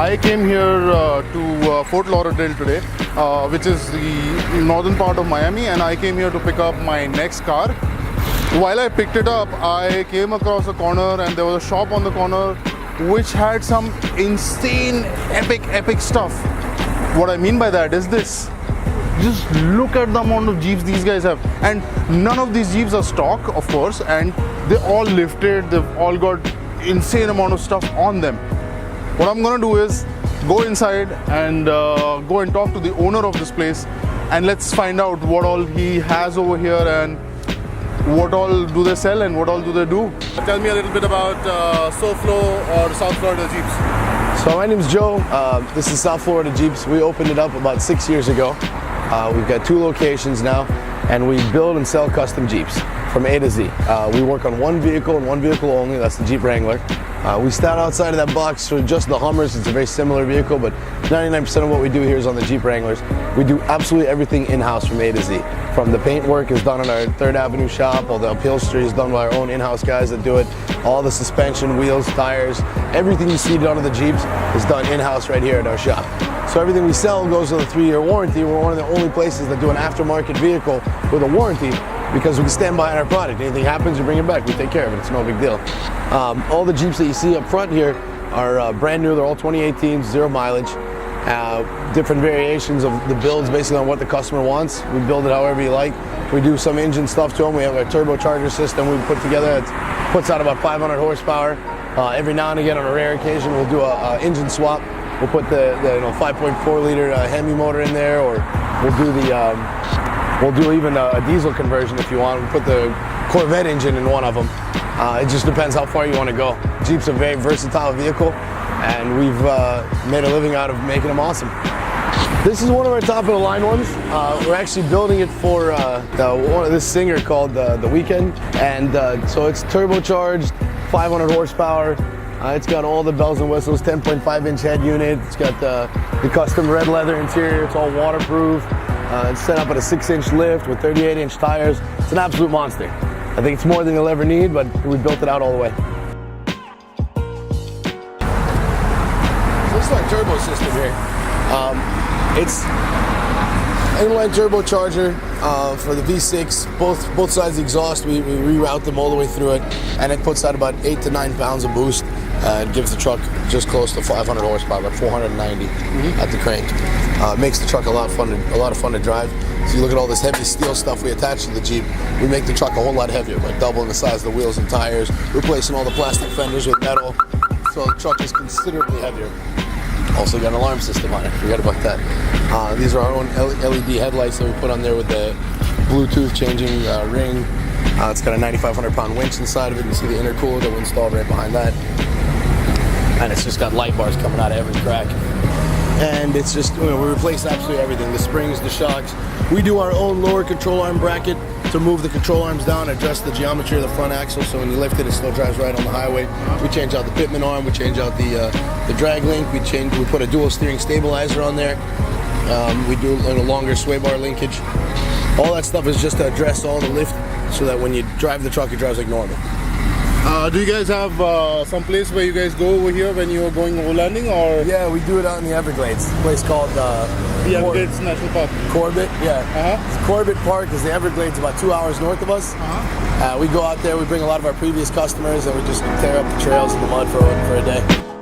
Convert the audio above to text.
I came here to Fort Lauderdale today, which is the northern part of Miami, and I came here to pick up my next car. While I picked it up, I came across a corner and there was a shop on the corner which had some insane epic stuff. What I mean by that is this. Just look at the amount of Jeeps these guys have, and none of these Jeeps are stock, of course, and they're all lifted. They've all got insane amount of stuff on them. What I'm gonna do is go inside and go and talk to the owner of this place, and let's find out what all he has over here and what all do they sell and what all do they do. Tell me a little bit about SoFlo or South Florida Jeeps. So my name is Joe. This is South Florida Jeeps. We opened it up about 6 years ago. We've got 2 locations now, and we build and sell custom Jeeps from A to Z. We work on one vehicle and one vehicle only. That's the Jeep Wrangler. We start outside of that box for just the Hummers. It's a very similar vehicle, but 99% of what we do here is on the Jeep Wranglers. We do absolutely everything in-house from A to Z. From the paint work is done in our 3rd Avenue shop, all the upholstery is done by our own in-house guys that do it, all the suspension, wheels, tires, everything you see done on the Jeeps is done in-house right here at our shop. So everything we sell goes with a 3-year warranty. We're one of the only places that do an aftermarket vehicle with a warranty, because we can stand behind our product. Anything happens, you bring it back, we take care of it, it's no big deal. All the Jeeps that you see up front here are brand new. They're all 2018s, 0 mileage. Different variations of the builds based on what the customer wants. We build it however you like. We do some engine stuff to them. We have a turbocharger system we put together that puts out about 500 horsepower. Every now and again, on a rare occasion, we'll do a engine swap. We'll put the 5.4 liter Hemi motor in there, or we'll do even a diesel conversion if you want. We'll put the Corvette engine in one of them. It just depends how far you want to go. Jeep's a very versatile vehicle, and we've made a living out of making them awesome. This is one of our top of the line ones. We're actually building it for this singer called The Weeknd, and so it's turbocharged, 500 horsepower. It's got all the bells and whistles, 10.5-inch head unit. It's got the custom red leather interior. It's all waterproof. It's set up at a 6-inch lift with 38-inch tires. It's an absolute monster. I think it's more than you'll ever need, but we built it out all the way. So this is our turbo system here. It's inline turbocharger for the V6. Both sides of the exhaust, we reroute them all the way through it, and it puts out about 8 to 9 pounds of boost. It gives the truck just close to 500 horsepower, about 490 at the crank. It makes the truck a lot of fun to drive. So you look at all this heavy steel stuff we attach to the Jeep, we make the truck a whole lot heavier by doubling the size of the wheels and tires, replacing all the plastic fenders with metal, so the truck is considerably heavier. Also got an alarm system on it, forget about that. These are our own LED headlights that we put on there with the Bluetooth changing ring. It's got a 9,500 pound winch inside of it. You can see the intercooler that we installed right behind that. And it's just got light bars coming out of every crack. And it's just, we replace absolutely everything. The springs, the shocks. We do our own lower control arm bracket to move the control arms down, adjust the geometry of the front axle, so when you lift it, it still drives right on the highway. We change out the pitman arm, we change out the drag link, we put a dual steering stabilizer on there. We do a longer sway bar linkage. All that stuff is just to address all the lift, so that when you drive the truck, it drives like normal. Do you guys have some place where you guys go over here when you're going overlanding, or? Yeah, we do it out in the Everglades. A place called the Everglades National Park. Corbett, yeah. Corbett Park is the Everglades, about 2 hours north of us. We go out there, we bring a lot of our previous customers, and we just tear up the trails in the mud for a day.